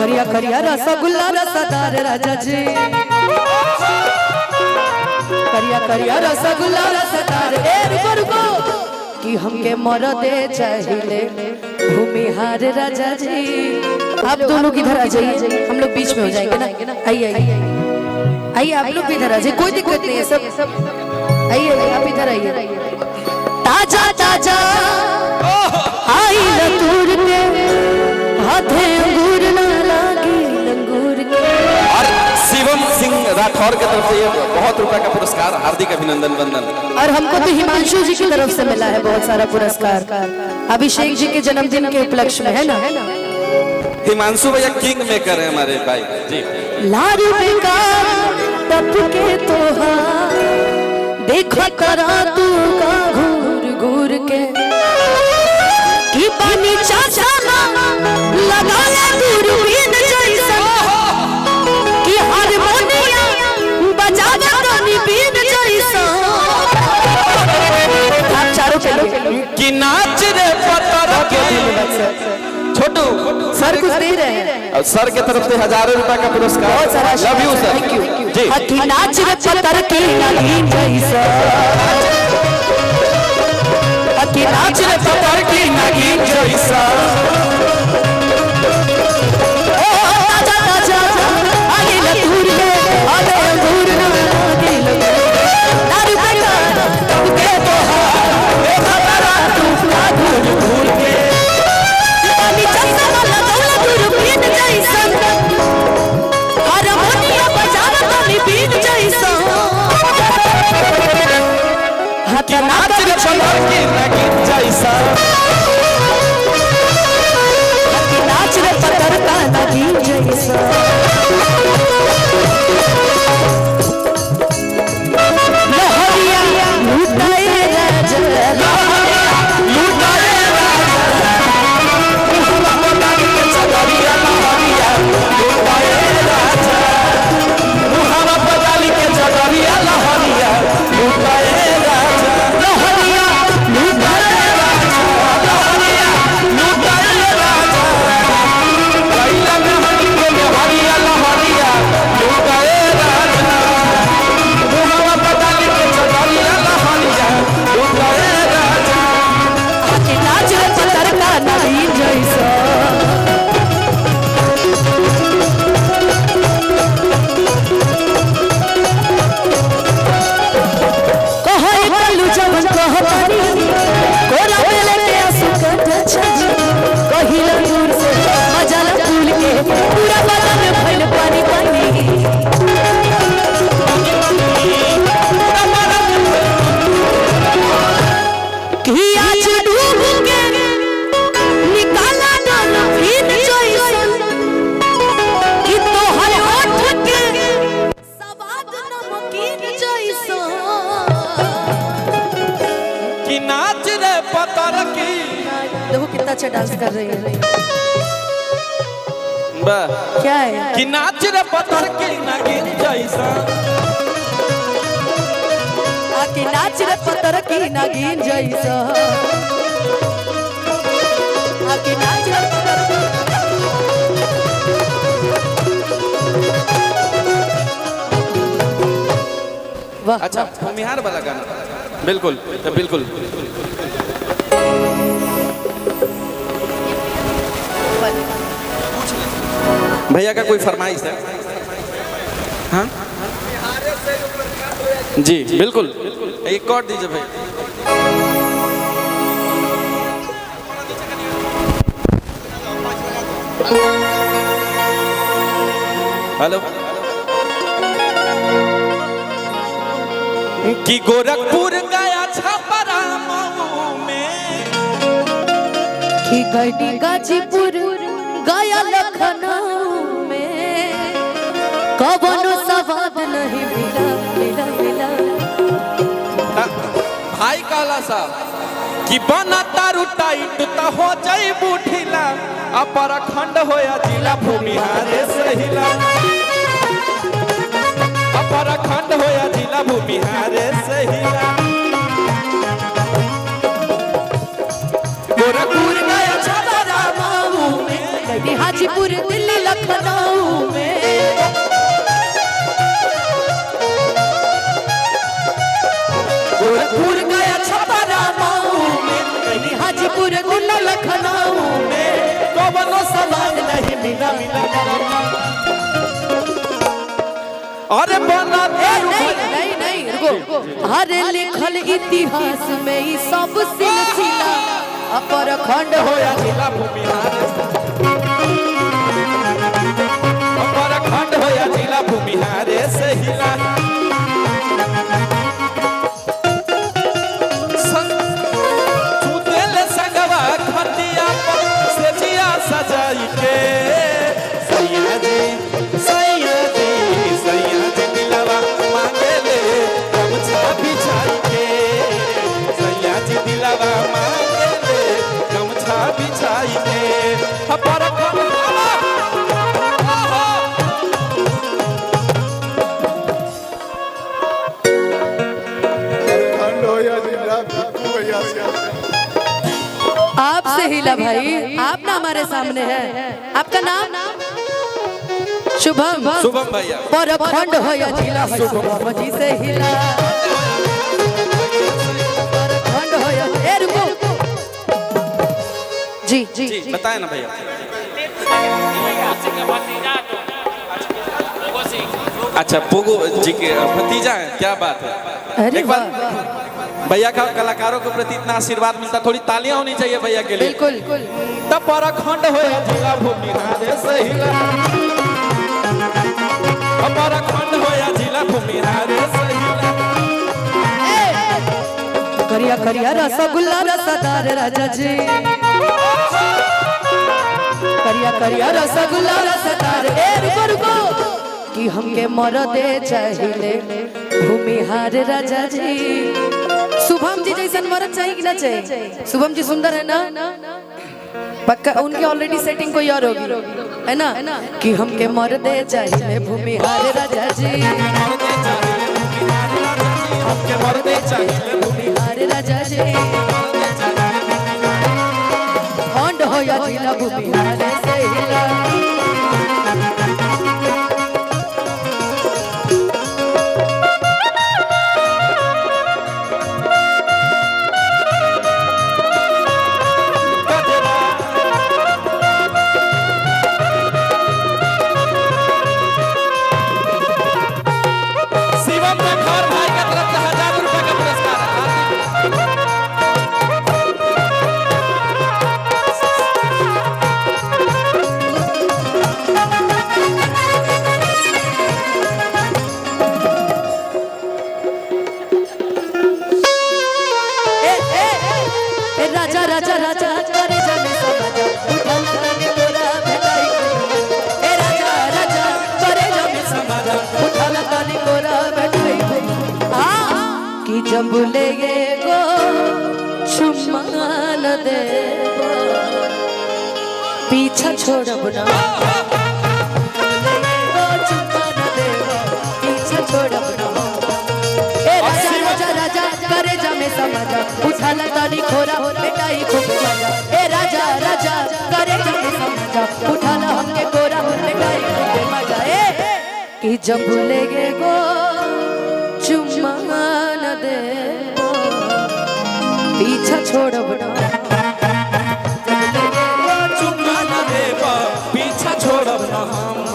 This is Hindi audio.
करिया करिया रसगुल्ला रसदार राजा जी, करिया करिया रसगुल्ला रसदार। ए रुको रुको कि हमके मरदे चाहिए भूमिहार राजा जी। आप दोनों किधर आ जाइए, हम लोग बीच में हो जाएंगे ना। आइए आइए आइए, आप लोग भी इधर आ जाइए, कोई दिक्कत नहीं है। सब आइए आप इधर आइए। ताजा ताजा आई लतूर के हाथे अंगूर ना लागी लंगूर के। और शिवम सिंह राठौर की तरफ से ये बहुत रुपए का पुरस्कार, हार्दिक अभिनंदन वंदन। और हमको तो हिमांशु जी की तरफ से मिला है बहुत सारा पुरस्कार, अभिषेक जी के जन्मदिन के उपलक्ष्य में, है ना। हिमांशु भैया किंग मेकर है हमारे भाई जी। लारू बेकार तप के तोहार देखो तरा तू का घूर घूर के कि पानी चाचा लगा ले दूरबीन जैसा कि हारमोनिया बजावे रानी बीन जैसा। आप चारों चलो कि नाच रे पतर के छोटू सर कुछ दे रहे हैं, और सर के तरफ से हजारों रुपए का पुरस्कार। बहुत सारा love you sir, thank you ji. कि नाच रे पतर के नागिन जैसा, कि नाच रे पतर की नागिन जैसा। ओ ताजा ताजा आगे लतूर के आगे अंगूर ना लागे दारू बेटा तब के तोहार देखो तरा तू का घूर घूर के पानी चंदा वाला दौला दूरबीन जैसा हारमोनिया बजावे रानी बीन जैसा। हाथ नाच रे पतर की नागिन जैसा। नाच रे पतर का नागिन जैसा। लहरिया लुटाए राजा लुटाए राजा चदरिया लहरिया लुटाए राजा। मुहावा बजाली के चदरिया लहरिया लुटाए राजा। लहरिया लुटाए लहरिया लुटाए राजा। कैला में हनी के लहरिया लहरिया लुटाए राजा। मुहावा बजाली के चदरिया लहरिया लुटाए राजा। नाच रे पतर का नागिन जैसा। कहो कलू जब कहतानी कोरा मेले के आंसू कट छजी कहिला दूर से मजा ला फूल के पूरा बदन भइल पानी पानी कि आज डूब के निकाला डॉल्फिन जैसा कि तोहर होठ के सवाद नमकीन जैसा। कि नाच रे पतर की। देखो कितना अच्छा डांस कर रही है। वाह। क्या है कि नाच रे पतर की नागिन जैसा। आके नाच रे पतर की नागिन जैसा। आके नाच रे पतर वाह। अच्छा भूमिहार वाला गाना, बिल्कुल बिल्कुल। भैया का कोई फरमाइश है? हाँ जी बिल्कुल, एक और दीजिए भाई। हेलो। कि गोरखपुर गया छपरा मऊ में, कि गई गाजीपुर गया लखनऊ में कबनो सवाद नहीं मिला मिला मिला। भाई काला सा कि बना तारू टाइट तो हो जाई बूढ़ीला, अपर खंड होया जिला भूमिहारे से हिला। अपर खंड होया जिला भूमिहारे से हिला। गोरखपुर गया छपरा मऊ में, गई हाजीपुर दिल्ली लखनऊ में, गोरखपुर गया छपरा मऊ में, कहीं हाजीपुर दिल्ली लखनऊ में, कौनो सवाल नहीं मिला। अरे बना नहीं नहीं रुको, अरे लिखल इतिहास में ही सब सिलसिला अपरखंड होया जिला भूमिहार, अपरखंड होया जिला भूमिहार से हिला। सुतेल संगवा खतिया पर से जिया सजाई के, सैया जी सैया जी सैया जी दिलवा मांगे ले गमछा बिछाई के, सैया जी दिलवा मांगे ले गमछा बिछाई के। अपरखंड आपसे हिला भाई, आप ना हमारे सामने है। आपका नाम शुभम, शुभम भैया, परखंड होया जिला शुभम जी से हिला, परखंड होया। ए रुको जी जी जी बताए ना भैया। अच्छा पोगो जी के भतीजा है, क्या बात है। अरे एक बार भैया का कलाकारों के प्रति इतना आशीर्वाद मिलता, थोड़ी तालियां होनी चाहिए भैया के लिए। बिल्कुल तब परखंड होया जिला भूमिहार से हिला, परखंड होया जिला भूमिहार से हिला। करिया करिया रसगुल्ला रसदार राजा जी, करिया करिया रसगुल्ला रसदार। ए रुको रुको, कि हमके मरदे चाहिए भूमिहार राजा जी। शुभम जी जैसन मरद चाहिए कि ना चाहिए? शुभम जी सुंदर है ना, पक्का उनकी ऑलरेडी सेटिंग कोई और होगी है ना, कि हमके मरदे चाहिए भूमिहार राजा जी, हमके मरदे चाहिए भूमिहार राजा जी, खंड होया जिला भूमिहार से हिला। राजा राजा राजा करे जाने समाजा उठा लगाने तोरा भेटाई। ए राजा राजा करे जाने समाजा उठा लगाने तोरा भेटाई। कि जब लेगे गो चुम्मान दे पीछा छोड़ब ना, चुम्मान दे पीछा छोड़ब ना। ए राजा राजा राजा करे जाने समाजा उठा लगाने खोरा बेटाई खूब मजा। ए राजा राजा करे जाने समझा उठा ला हमके कोरा बेटाई खूब मजा। ए कि जब लेगे गो चुम्मान दे पीछा छोड़ब ना, चुम्मान दे पीछा छोड़ब ना हम।